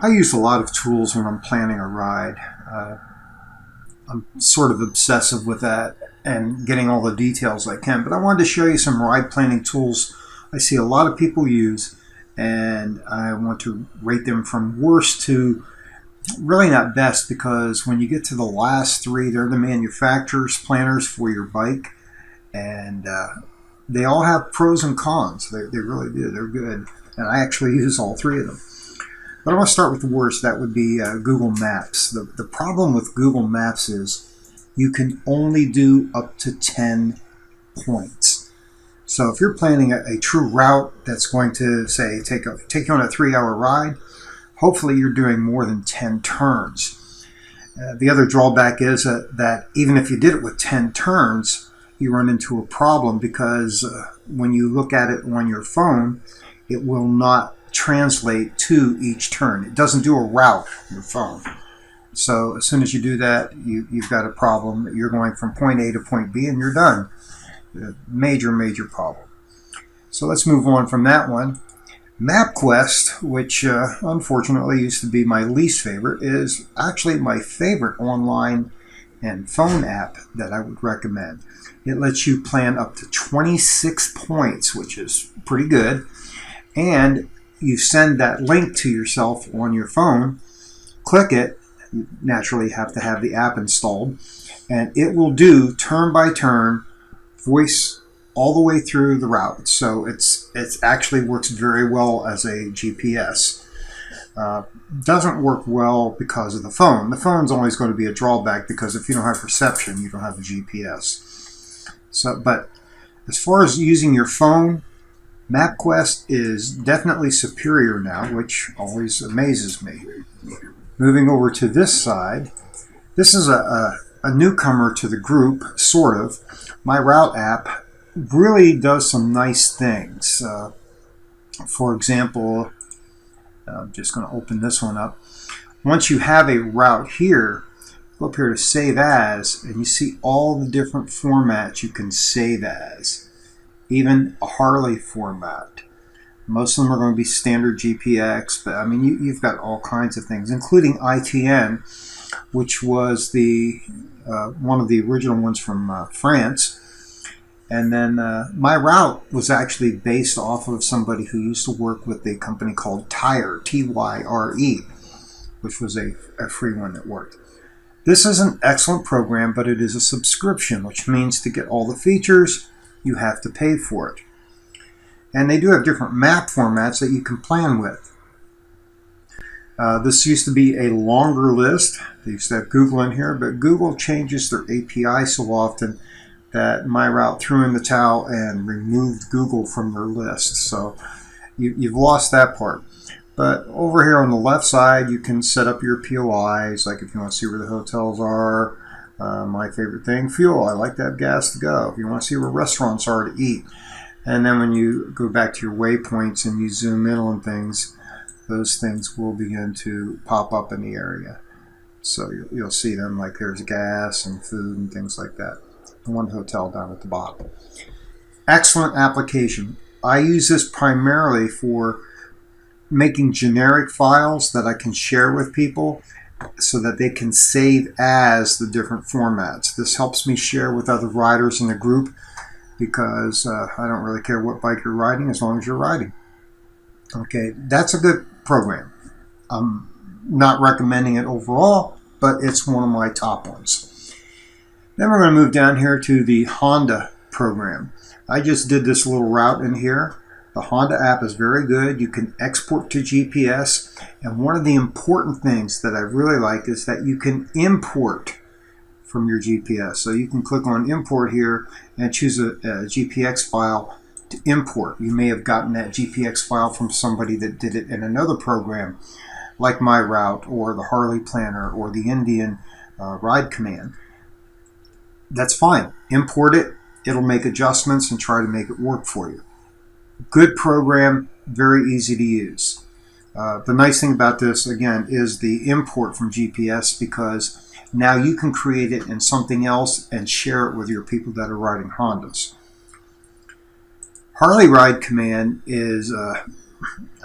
I use a lot of tools when I'm planning a ride. I'm sort of obsessive with that and getting all the details I can. But I wanted to show you some ride planning tools I see a lot of people use, and I want to rate them from worst to really not best, because when you get to the last three, they're the manufacturer's planners for your bike, and they all have pros and cons. They really do. They're good, and I actually use all three of them. But I want to start with the worst. That would be Google Maps. The problem with Google Maps is you can only do up to 10 points. So if you're planning a true route that's going to, say, take you on a 3-hour ride, hopefully you're doing more than 10 turns. The other drawback is that even if you did it with 10 turns, you run into a problem, because when you look at it on your phone, it will not translate to each turn. It doesn't do a route on your phone. So as soon as you do that, you've got a problem. You're going from point A to point B and you're done. Major problem. So let's move on from that one. MapQuest, which unfortunately used to be my least favorite, is actually my favorite online and phone app that I would recommend. It lets you plan up to 26 points, which is pretty good. And you send that link to yourself on your phone, click it, you naturally have to have the app installed, and it will do turn by turn voice all the way through the route. So it's actually works very well as a GPS. Doesn't work well because of the phone. The phone's always going to be a drawback, because if you don't have reception, you don't have a GPS. So, but as far as using your phone, MapQuest is definitely superior now, which always amazes me. Moving over to this side, this is a newcomer to the group, sort of. My Route app really does some nice things. For example, I'm just going to open this one up. Once you have a route here, go up here to Save As, and you see all the different formats you can save as. Even a Harley format. Most of them are going to be standard GPX, but I mean, you've got all kinds of things, including ITN, which was the one of the original ones from France. And then my route was actually based off of somebody who used to work with a company called Tyre, Tyre, which was a free one that worked. This is an excellent program, but it is a subscription, which means to get all the features, you have to pay for it. And they do have different map formats that you can plan with. This used to be a longer list. They used to have Google in here, but Google changes their API so often that my route threw in the towel and removed Google from their list. So you've lost that part. But over here on the left side, you can set up your POIs, like if you want to see where the hotels are. My favorite thing, fuel. I like to have gas to go. If you want to see where restaurants are to eat. And then when you go back to your waypoints and you zoom in on things, those things will begin to pop up in the area. So you'll see them, like there's gas and food and things like that. One hotel down at the bottom. Excellent application. I use this primarily for making generic files that I can share with people, so that they can save as the different formats. This helps me share with other riders in the group, because I don't really care what bike you're riding as long as you're riding. Okay, that's a good program. I'm not recommending it overall, but it's one of my top ones. Then we're going to move down here to the Honda program. I just did this little route in here. The Honda app is very good. You can export to GPS. And one of the important things that I really like is that you can import from your GPS. So you can click on import here and choose a GPX file to import. You may have gotten that GPX file from somebody that did it in another program, like My Route or the Harley Planner or the Indian Ride Command. That's fine. Import it. It'll make adjustments and try to make it work for you. Good program, very easy to use. The nice thing about this, again, is the import from GPS, because now you can create it in something else and share it with your people that are riding Hondas. Harley Ride Command is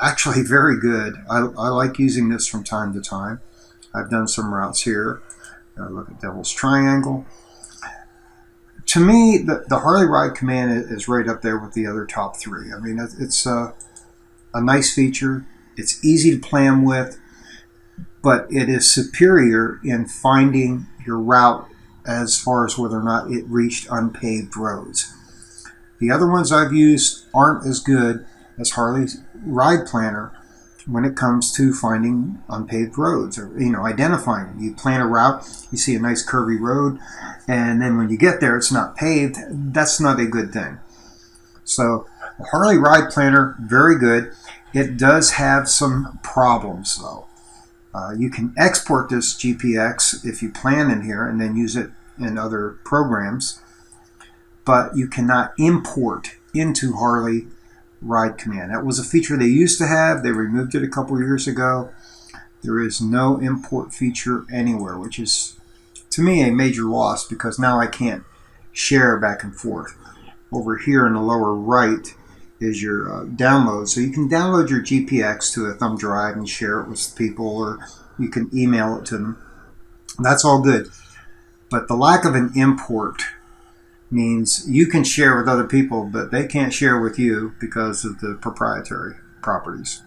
Actually very good. I like using this from time to time. I've done some routes here. Look at Devil's Triangle. To me, the Harley Ride Command is right up there with the other top three. I mean, it's a nice feature. It's easy to plan with, but it is superior in finding your route as far as whether or not it reached unpaved roads. The other ones I've used aren't as good as Harley's Ride Planner when it comes to finding unpaved roads, or identifying them. You plan a route, you see a nice curvy road, and then when you get there it's not paved. That's not a good thing. So the Harley Ride Planner, very good. It does have some problems though. You can export this GPX if you plan in here and then use it in other programs, but you cannot import into Harley Ride Command. That was a feature they used to have. They removed it a couple years ago. There is no import feature anywhere, which is, to me, a major loss, because now I can't share back and forth. Over here in the lower right is your download. So you can download your GPX to a thumb drive and share it with people, or you can email it to them. That's all good. But the lack of an import means you can share with other people, but they can't share with you because of the proprietary properties.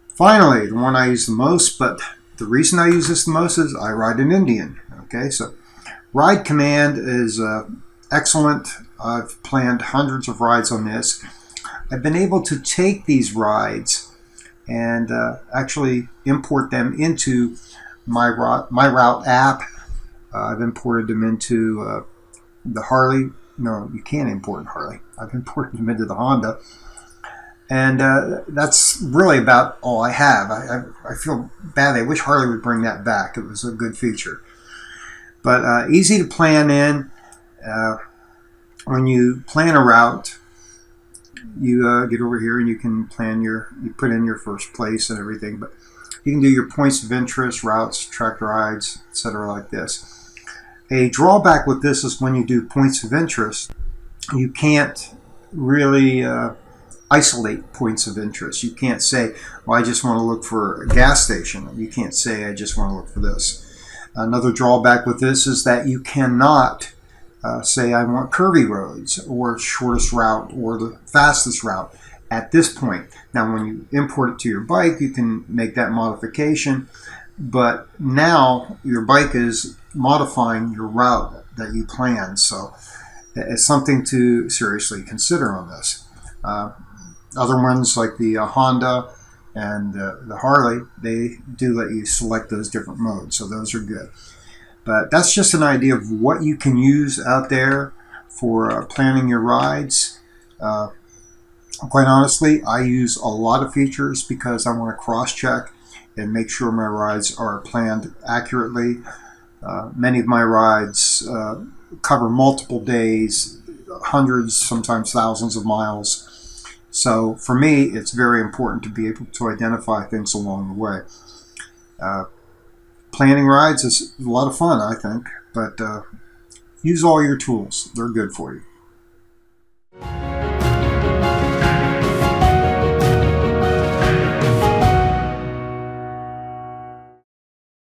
Finally, the one I use the most, but the reason I use this the most is I ride an Indian. Okay, so Ride Command is excellent. I've planned hundreds of rides on this. I've been able to take these rides and actually import them into my route app. I've imported them into the Harley. No, you can't import in Harley. I've imported them into the Honda. And that's really about all I have. I feel bad. I wish Harley would bring that back. It was a good feature. But easy to plan in. When you plan a route, you get over here and you can plan you put in your first place and everything. But you can do your points of interest, routes, track rides, etc. like this. A drawback with this is when you do points of interest, you can't really isolate points of interest. You can't say, well, I just want to look for a gas station. You can't say, I just want to look for this. Another drawback with this is that you cannot say, I want curvy roads, or shortest route, or the fastest route at this point. Now, when you import it to your bike, you can make that modification, but now your bike is modifying your route that you plan. So it's something to seriously consider on this. Other ones like the Honda and the Harley, they do let you select those different modes, so those are good. But that's just an idea of what you can use out there for planning your rides. Quite honestly, I use a lot of features because I want to cross-check and make sure my rides are planned accurately. Many of my rides cover multiple days, hundreds, sometimes thousands of miles. So for me, it's very important to be able to identify things along the way. Planning rides is a lot of fun, I think, but use all your tools. They're good for you.